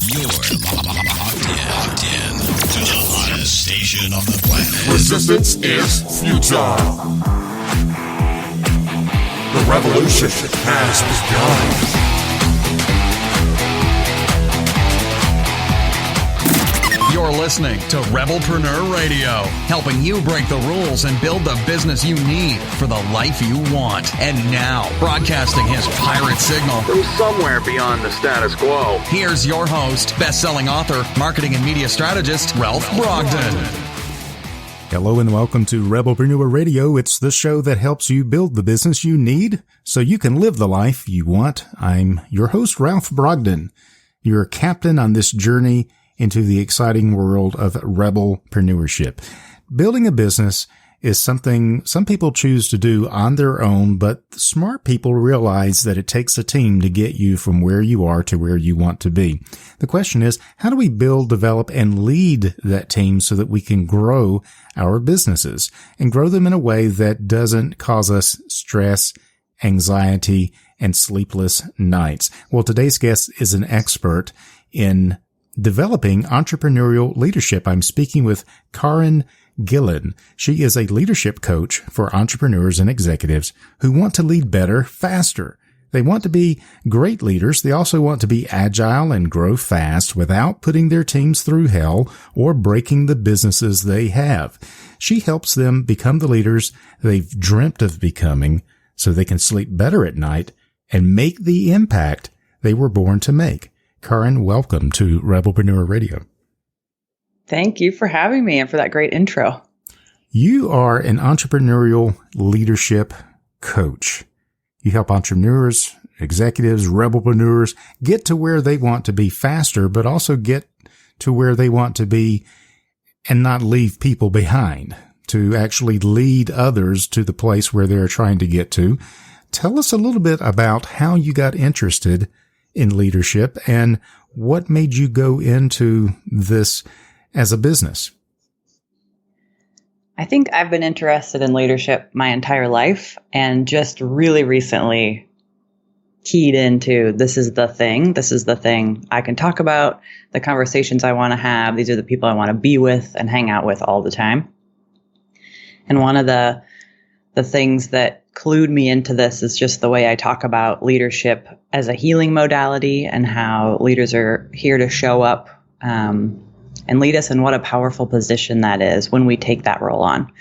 You're locked in to the hottest station on the planet. Resistance is futile. The revolution has begun. You're listening to Rebelpreneur Radio, helping you break the rules and build the business you need for the life you want. And now, broadcasting his pirate signal from somewhere beyond the status quo, here's your host, best-selling author, marketing and media strategist, Ralph Brogden. Hello and welcome to Rebelpreneur Radio. It's the show that helps you build the business you need so you can live the life you want. I'm your host, Ralph Brogden, your captain on this journey into the exciting world of rebelpreneurship. Building a business is something some people choose to do on their own, but smart people realize that it takes a team to get you from where you are to where you want to be. The question is, how do we build, develop, and lead that team so that we can grow our businesses and grow them in a way that doesn't cause us stress, anxiety, and sleepless nights? Well, today's guest is an expert in developing entrepreneurial leadership. I'm speaking with Caryn Gillen. She is a leadership coach for entrepreneurs and executives who want to lead better, faster. They want to be great leaders. They also want to be agile and grow fast without putting their teams through hell or breaking the businesses they have. She helps them become the leaders they've dreamt of becoming so they can sleep better at night and make the impact they were born to make. Caryn, welcome to Rebelpreneur Radio. Thank you for having me and for that great intro. You are an entrepreneurial leadership coach. You help entrepreneurs, executives, rebelpreneurs get to where they want to be faster, but also get to where they want to be and not leave people behind, to actually lead others to the place where they're trying to get to. Tell us a little bit about how you got interested in leadership and what made you go into this as a business. I think I've been interested in leadership my entire life and just really recently keyed into this is the thing I can talk about, the conversations I want to have. These are the people I want to be with and hang out with all the time. And one of the things that clued me into this is just the way I talk about leadership as a healing modality and how leaders are here to show up and lead us, and what a powerful position that is when we take that role on.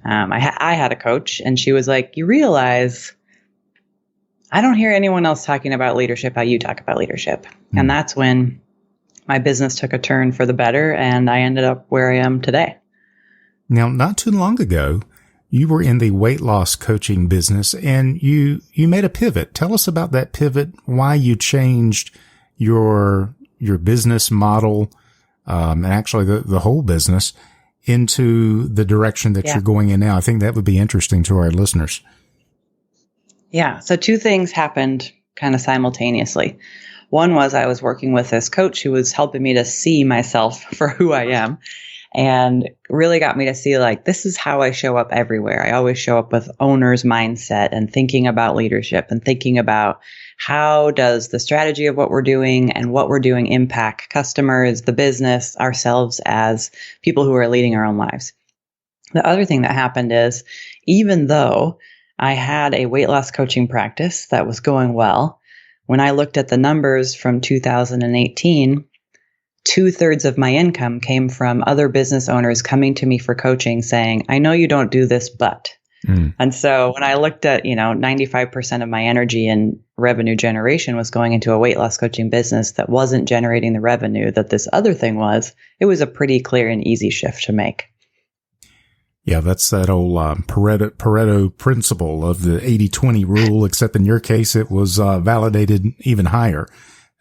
I had a coach and she was like, you realize I don't hear anyone else talking about leadership how you talk about leadership. Mm-hmm. And that's when my business took a turn for the better and I ended up where I am today. Now, not too long ago, you were in the weight loss coaching business and you made a pivot. Tell us about that pivot, why you changed your business model, and actually the whole business into the direction that you're going in now. I think that would be interesting to our listeners. Yeah. So two things happened kind of simultaneously. One was I was working with this coach who was helping me to see myself for who I am. And really got me to see, like, this is how I show up everywhere. I always show up with owner's mindset and thinking about leadership and thinking about how does the strategy of what we're doing and what we're doing impact customers, the business, ourselves as people who are leading our own lives. The other thing that happened is, even though I had a weight loss coaching practice that was going well, when I looked at the numbers from 2018, 2/3 of my income came from other business owners coming to me for coaching saying, I know you don't do this, but. And so when I looked at, 95% of my energy and revenue generation was going into a weight loss coaching business that wasn't generating the revenue that this other thing was, it was a pretty clear and easy shift to make. Yeah, that's that old Pareto principle of the 80-20 rule, except in your case, it was validated even higher.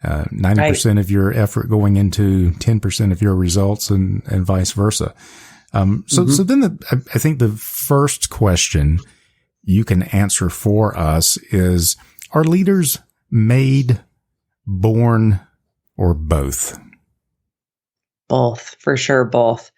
90% of your effort going into 10% of your results and vice versa. So then I think the first question you can answer for us is, are leaders made, born, or both? Both, for sure, both.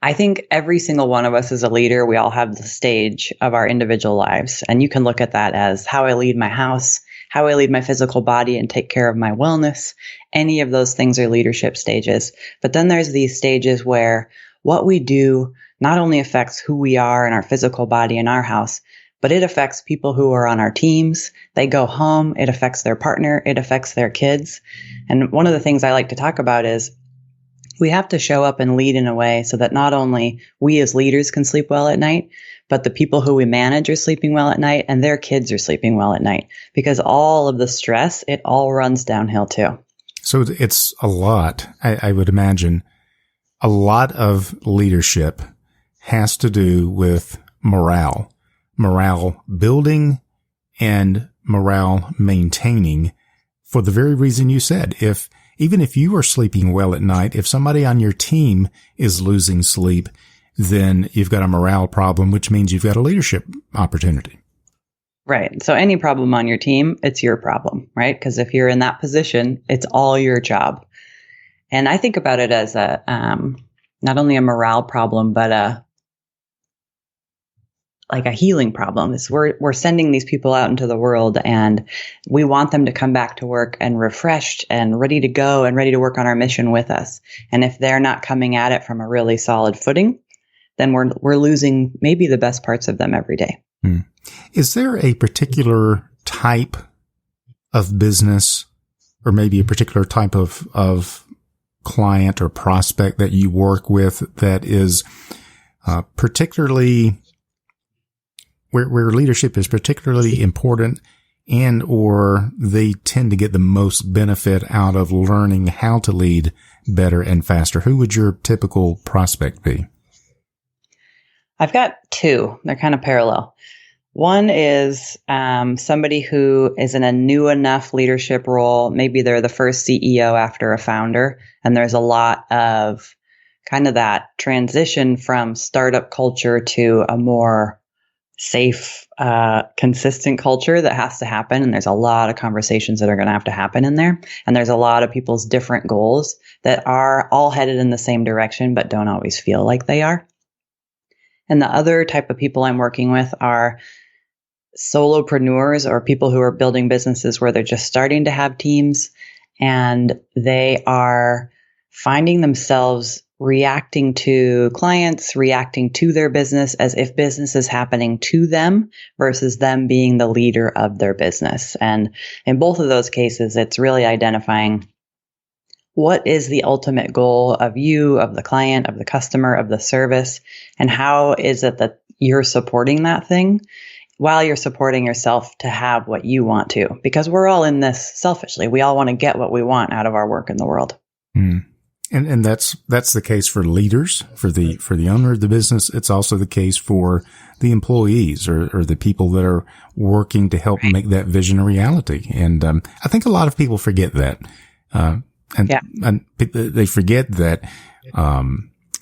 I think every single one of us is a leader. We all have the stage of our individual lives. And you can look at that as how I lead my house, how I lead my physical body and take care of my wellness. Any of those things are leadership stages. But then there's these stages where what we do not only affects who we are and our physical body in our house, but it affects people who are on our teams. They go home, it affects their partner, it affects their kids. And one of the things I like to talk about is we have to show up and lead in a way so that not only we as leaders can sleep well at night, but the people who we manage are sleeping well at night and their kids are sleeping well at night. Because all of the stress, it all runs downhill too. So it's a lot, I would imagine. A lot of leadership has to do with morale building and morale maintaining, for the very reason you said. Even if you are sleeping well at night, if somebody on your team is losing sleep, then you've got a morale problem, which means you've got a leadership opportunity. Right. So any problem on your team, it's your problem, right? Because if you're in that position, it's all your job. And I think about it as a not only a morale problem, but a healing problem. Is we're sending these people out into the world and we want them to come back to work and refreshed and ready to go and ready to work on our mission with us. And if they're not coming at it from a really solid footing, then we're losing maybe the best parts of them every day. Is there a particular type of business or maybe a particular type of client or prospect that you work with that is particularly where leadership is particularly important and or they tend to get the most benefit out of learning how to lead better and faster? Who would your typical prospect be? I've got two. They're kind of parallel. One is somebody who is in a new enough leadership role. Maybe they're the first CEO after a founder, and there's a lot of kind of that transition from startup culture to a more safe, consistent culture that has to happen. And there's a lot of conversations that are going to have to happen in there. And there's a lot of people's different goals that are all headed in the same direction, but don't always feel like they are. And the other type of people I'm working with are solopreneurs or people who are building businesses where they're just starting to have teams and they are finding themselves reacting to clients, reacting to their business as if business is happening to them versus them being the leader of their business. And in both of those cases, it's really identifying what is the ultimate goal of you, of the client, of the customer, of the service, and how is it that you're supporting that thing while you're supporting yourself to have what you want to, because we're all in this selfishly. We all want to get what we want out of our work in the world. And that's the case for leaders, for the owner of the business. It's also the case for the employees or the people that are working to help make that vision a reality. And I think a lot of people forget that. And they forget that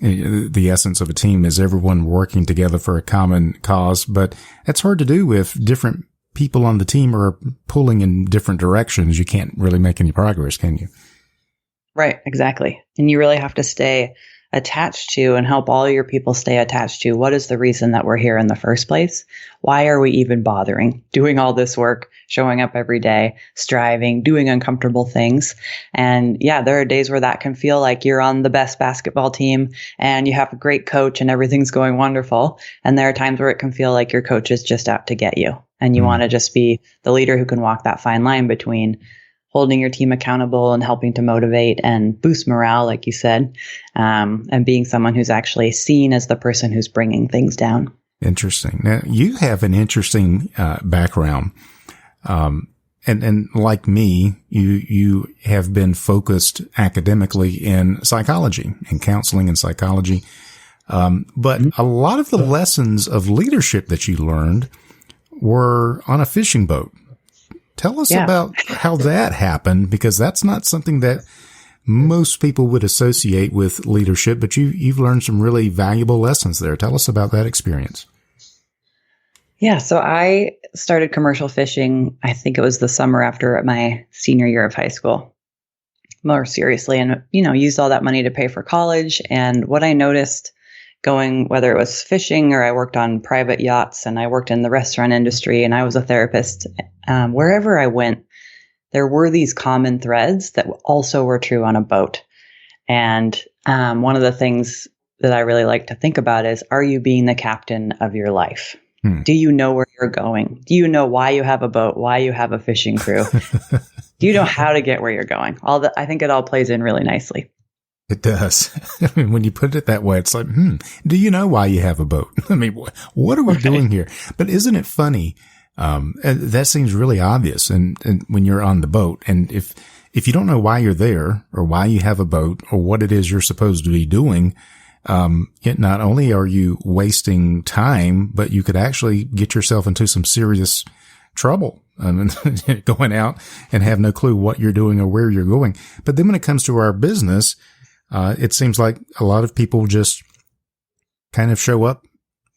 the essence of a team is everyone working together for a common cause. But that's hard to do if different people on the team are pulling in different directions. You can't really make any progress, can you? Right, exactly. And you really have to stay attached to and help all your people stay attached to what is the reason that we're here in the first place? Why are we even bothering doing all this work, showing up every day, striving, doing uncomfortable things? And yeah, there are days where that can feel like you're on the best basketball team and you have a great coach and everything's going wonderful. And there are times where it can feel like your coach is just out to get you. And you want to just be the leader who can walk that fine line between holding your team accountable and helping to motivate and boost morale, like you said, and being someone who's actually seen as the person who's bringing things down. Interesting. Now, you have an interesting background. And like me, you have been focused academically in psychology and counseling and psychology. But a lot of the lessons of leadership that you learned were on a fishing boat. Tell us about how that happened, because that's not something that most people would associate with leadership, but you've learned some really valuable lessons there. Tell us about that experience. Yeah, so I started commercial fishing, I think it was the summer after my senior year of high school, more seriously, and, used all that money to pay for college. And what I noticed going, whether it was fishing or I worked on private yachts and I worked in the restaurant industry and I was a therapist, wherever I went, there were these common threads that also were true on a boat. And one of the things that I really like to think about is, are you being the captain of your life? Do you know where you're going? Do you know why you have a boat, why you have a fishing crew? Do you know how to get where you're going? I think it all plays in really nicely. It does. I mean, when you put it that way, it's like, do you know why you have a boat? I mean, what are we doing here? But isn't it funny? That seems really obvious. And when you're on the boat, and if you don't know why you're there or why you have a boat or what it is you're supposed to be doing, not only are you wasting time, but you could actually get yourself into some serious trouble. I mean, going out and have no clue what you're doing or where you're going. But then when it comes to our business, it seems like a lot of people just kind of show up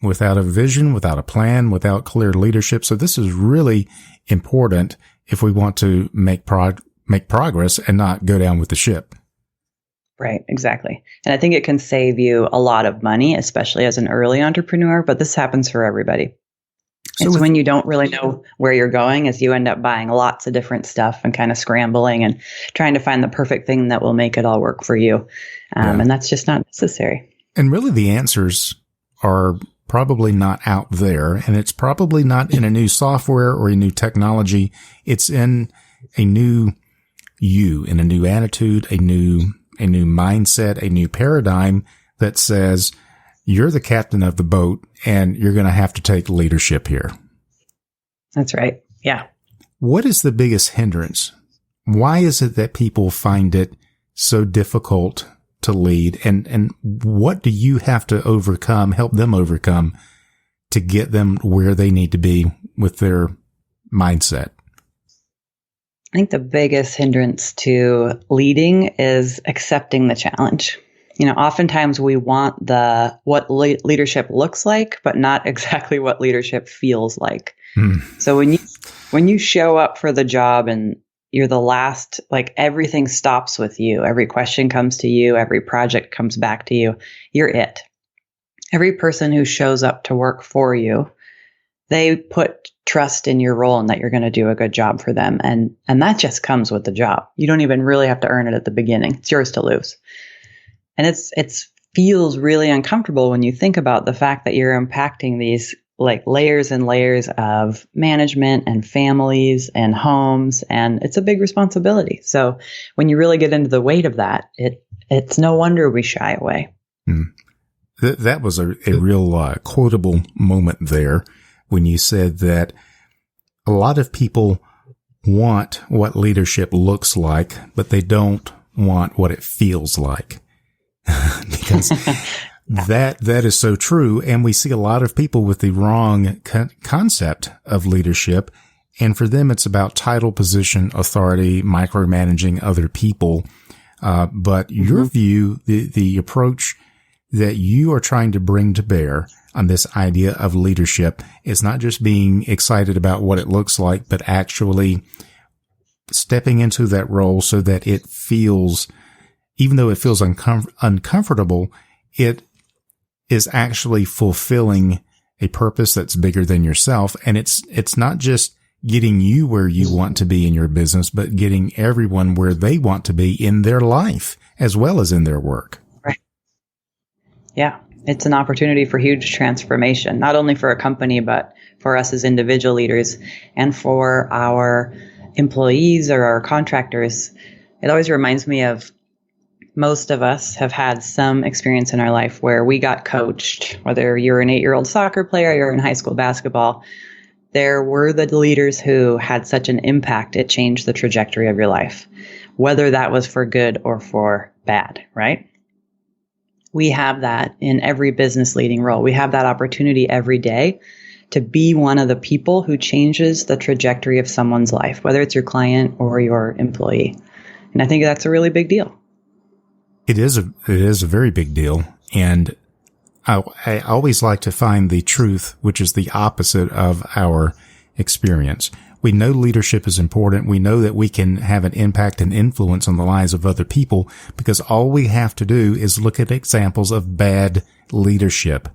without a vision, without a plan, without clear leadership. So this is really important if we want to make progress and not go down with the ship. Right, exactly. And I think it can save you a lot of money, especially as an early entrepreneur, but this happens for everybody. It's when you don't really know where you're going, as you end up buying lots of different stuff and kind of scrambling and trying to find the perfect thing that will make it all work for you. And that's just not necessary. And really the answers are probably not out there, and it's probably not in a new software or a new technology. It's in a new you, in a new attitude, a new mindset, a new paradigm that says, you're the captain of the boat and you're going to have to take leadership here. That's right. Yeah. What is the biggest hindrance? Why is it that people find it so difficult to lead? And what do you have to overcome, help them overcome to get them where they need to be with their mindset? I think the biggest hindrance to leading is accepting the challenge. Oftentimes we want what leadership looks like, but not exactly what leadership feels like. So when you show up for the job and you're the last, like everything stops with you, every question comes to you, every project comes back to you, you're it. Every person who shows up to work for you, they put trust in your role and that you're going to do a good job for them. And that just comes with the job. You don't even really have to earn it at the beginning. It's yours to lose. And it feels really uncomfortable when you think about the fact that you're impacting these like layers and layers of management and families and homes, and it's a big responsibility. So when you really get into the weight of that, it's no wonder we shy away. That was a real quotable moment there when you said that a lot of people want what leadership looks like, but they don't want what it feels like. Because that is so true. And we see a lot of people with the wrong concept of leadership. And for them, it's about title, position, authority, micromanaging other people. But your view, the approach that you are trying to bring to bear on this idea of leadership is not just being excited about what it looks like, but actually stepping into that role so that it feels, even though it feels uncomfortable, it is actually fulfilling a purpose that's bigger than yourself. And it's not just getting you where you want to be in your business, but getting everyone where they want to be in their life as well as in their work. Right. Yeah. It's an opportunity for huge transformation, not only for a company, but for us as individual leaders and for our employees or our contractors. It always reminds me of most of us have had some experience in our life where we got coached, whether you're an 8-year-old soccer player, you're in high school basketball. There were the leaders who had such an impact, it changed the trajectory of your life, whether that was for good or for bad, right? We have that in every business leading role. We have that opportunity every day to be one of the people who changes the trajectory of someone's life, whether it's your client or your employee. And I think that's a really big deal. It is a very big deal. And I always like to find the truth, which is the opposite of our experience. We know leadership is important. We know that we can have an impact and influence on the lives of other people because all we have to do is look at examples of bad leadership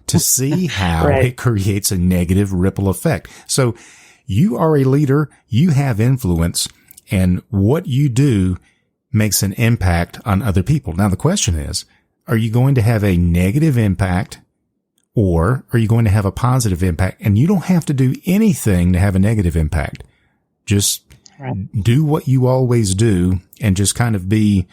to see how Right. it creates a negative ripple effect. So you are a leader, you have influence, and what you do makes an impact on other people. Now, the question is, are you going to have a negative impact or are you going to have a positive impact? And you don't have to do anything to have a negative impact. Just do what you always do and just kind of be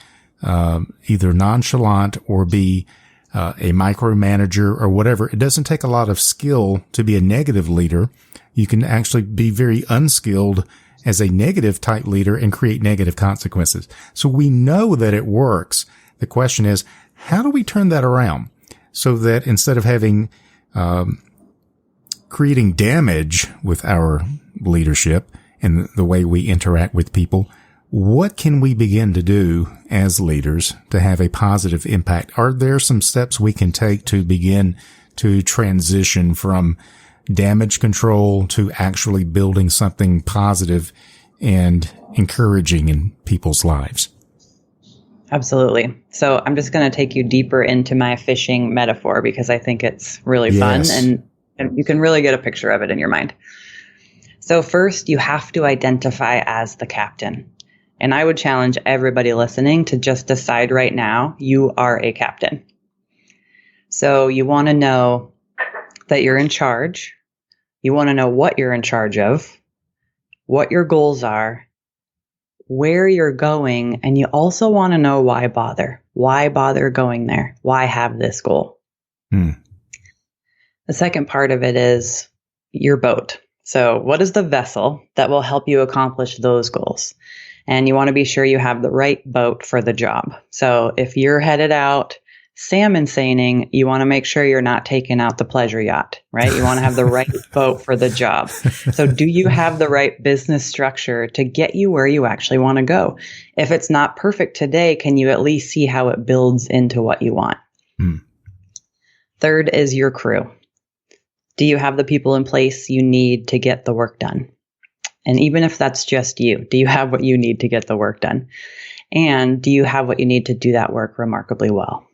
either nonchalant or be a micromanager or whatever. It doesn't take a lot of skill to be a negative leader. You can actually be very unskilled as a negative type leader and create negative consequences. So we know that it works. The question is, how do we turn that around so that instead of having, creating damage with our leadership and the way we interact with people, what can we begin to do as leaders to have a positive impact? Are there some steps we can take to begin to transition from damage control to actually building something positive and encouraging in people's lives? Absolutely. So I'm just going to take you deeper into my fishing metaphor because I think it's really fun and you can really get a picture of it in your mind. So first, you have to identify as the captain. And I would challenge everybody listening to just decide right now you are a captain. So you want to know that you're in charge. You want to know what you're in charge of, what your goals are, where you're going, and you also want to know why bother. Why bother going there? Why have this goal? The second part of it is your boat. So what is the vessel that will help you accomplish those goals? And you want to be sure you have the right boat for the job. So if you're headed out salmon seining, you want to make sure you're not taking out the pleasure yacht, right? You want to have the right boat for the job. So do you have the right business structure to get you where you actually want to go? If it's not perfect today, can you at least see how it builds into what you want? Third is your crew. Do you have the people in place you need to get the work done? And even if that's just you, do you have what you need to get the work done? And do you have what you need to do that work remarkably well?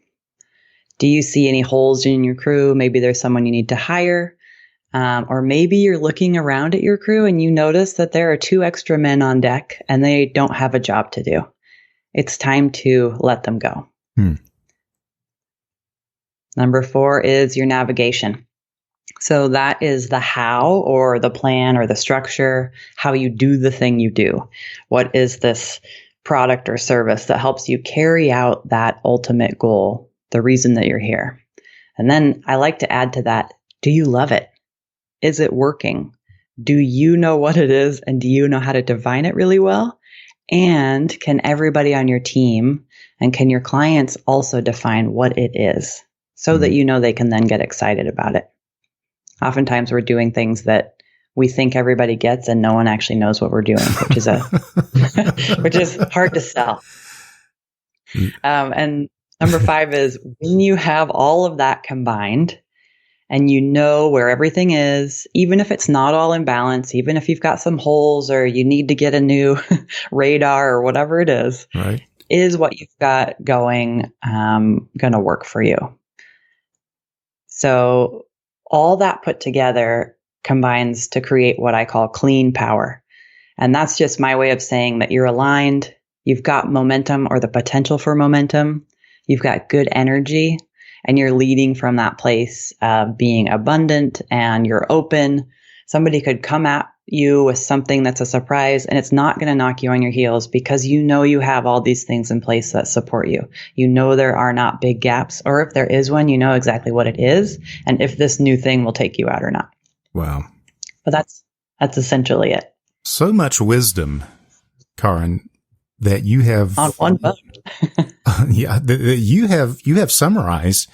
Do you see any holes in your crew? Maybe there's someone you need to hire. Or maybe you're looking around at your crew and you notice that there are 2 extra men on deck and they don't have a job to do. It's time to let them go. Number 4 is your navigation. So that is the how or the plan or the structure, how you do the thing you do. What is this product or service that helps you carry out that ultimate goal, the reason that you're here? And then I like to add to that, do you love it? Is it working? Do you know what it is and do you know how to define it really well? And can everybody on your team and can your clients also define what it is so that you know they can then get excited about it? Oftentimes we're doing things that we think everybody gets and no one actually knows what we're doing, which is which is hard to sell. And number 5 is when you have all of that combined and you know where everything is, even if it's not all in balance, even if you've got some holes or you need to get a new radar or whatever it is, Right. Is what you've got going going to work for you? So all that put together combines to create what I call clean power. And that's just my way of saying that you're aligned, you've got momentum or the potential for momentum, you've got good energy, and you're leading from that place of being abundant and you're open. Somebody could come at you with something that's a surprise and it's not going to knock you on your heels because you know you have all these things in place that support you. You know there are not big gaps, or if there is one, you know exactly what it is and if this new thing will take you out or not. Wow. But that's essentially it. So much wisdom, Caryn, that you have On one boat. you have summarized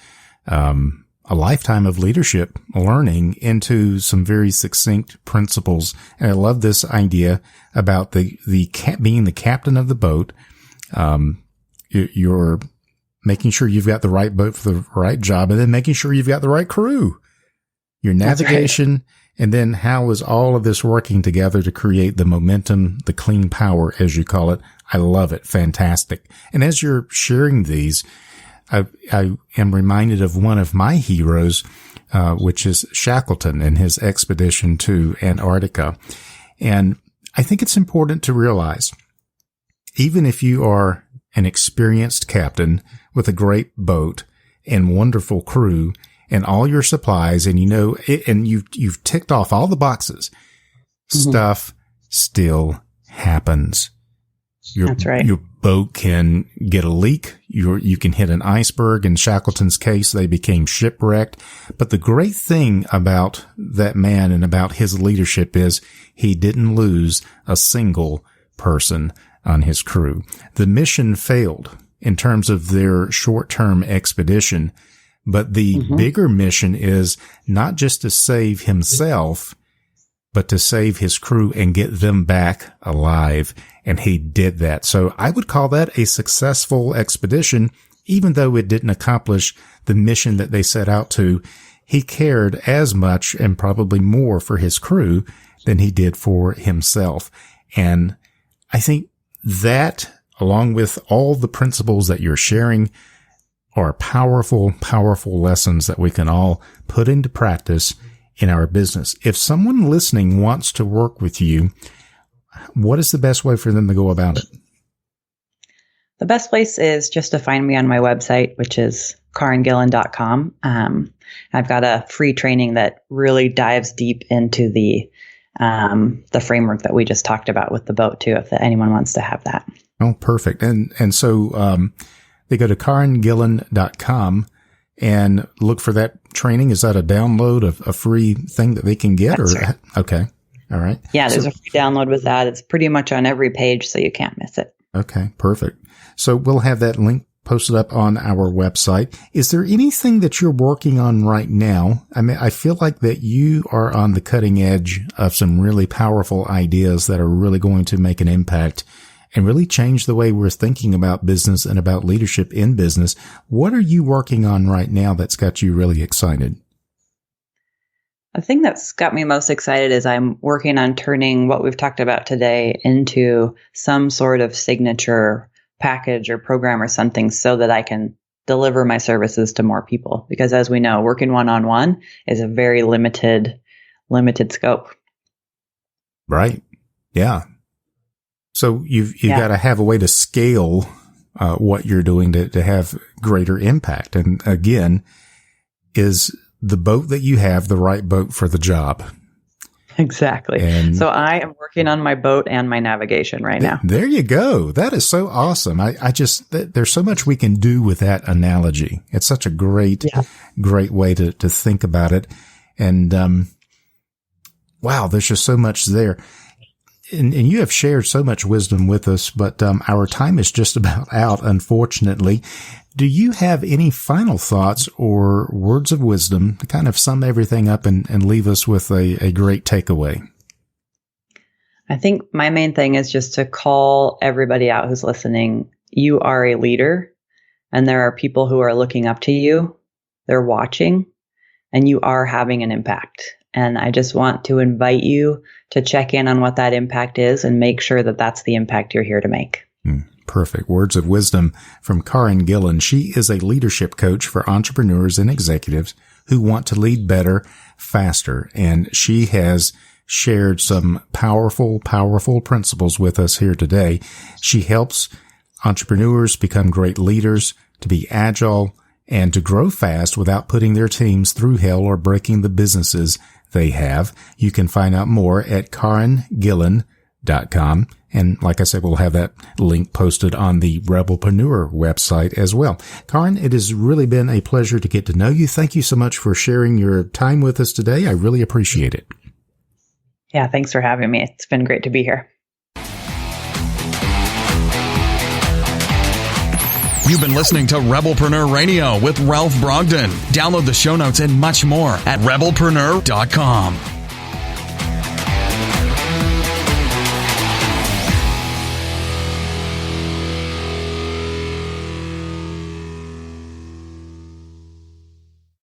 a lifetime of leadership learning into some very succinct principles. And I love this idea about being the captain of the boat. You're making sure you've got the right boat for the right job and then making sure you've got the right crew. Your navigation And then how is all of this working together to create the momentum, the clean power, as you call it? I love it. Fantastic. And as you're sharing these, I am reminded of one of my heroes, which is Shackleton and his expedition to Antarctica. And I think it's important to realize, even if you are an experienced captain with a great boat and wonderful crew and all your supplies, and you know it, and you've ticked off all the boxes, stuff still happens. That's right. Your boat can get a leak. You can hit an iceberg. In Shackleton's case, they became shipwrecked. But the great thing about that man and about his leadership is he didn't lose a single person on his crew. The mission failed in terms of their short-term expedition, but the bigger mission is not just to save himself, but to save his crew and get them back alive. And he did that. So I would call that a successful expedition, even though it didn't accomplish the mission that they set out to. He cared as much and probably more for his crew than he did for himself. And I think that, along with all the principles that you're sharing, are powerful, powerful lessons that we can all put into practice in our business. If someone listening wants to work with you, what is the best way for them to go about it? The best place is just to find me on my website, which is caryngillen.com. I've got a free training that really dives deep into the framework that we just talked about with the boat too, if anyone wants to have that. Oh, perfect. And so they go to caryngillen.com and look for that training. Is that a download of a free thing that they can get? That's right. Okay. All right. Yeah, there's a free download with that. It's pretty much on every page, so you can't miss it. Okay, perfect. So we'll have that link posted up on our website. Is there anything that you're working on right now? I mean, I feel like that you are on the cutting edge of some really powerful ideas that are really going to make an impact and really change the way we're thinking about business and about leadership in business. What are you working on right now that's got you really excited? The thing that's got me most excited is I'm working on turning what we've talked about today into some sort of signature package or program or something so that I can deliver my services to more people. Because as we know, working one-on-one is a very limited scope. Right. Yeah. So you've got to have a way to scale what you're doing to have greater impact. And again, is the boat that you have the right boat for the job? Exactly. And so I am working on my boat and my navigation right now. There you go. That is so awesome. I just, there's so much we can do with that analogy. It's such a great way to think about it. And, wow, there's just so much there. And you have shared so much wisdom with us, but our time is just about out, unfortunately. Do you have any final thoughts or words of wisdom to kind of sum everything up and leave us with a great takeaway? I think my main thing is just to call everybody out who's listening. You are a leader, and there are people who are looking up to you. They're watching, and you are having an impact. And I just want to invite you to check in on what that impact is and make sure that that's the impact you're here to make. Perfect. Words of wisdom from Caryn Gillen. She is a leadership coach for entrepreneurs and executives who want to lead better, faster. And she has shared some powerful, powerful principles with us here today. She helps entrepreneurs become great leaders, to be agile, and to grow fast without putting their teams through hell or breaking the businesses they have. You can find out more at caryngillen.com. And like I said, we'll have that link posted on the Rebelpreneur website as well. Caryn, it has really been a pleasure to get to know you. Thank you so much for sharing your time with us today. I really appreciate it. Yeah, thanks for having me. It's been great to be here. You've been listening to Rebelpreneur Radio with Ralph Brogden. Download the show notes and much more at rebelpreneur.com.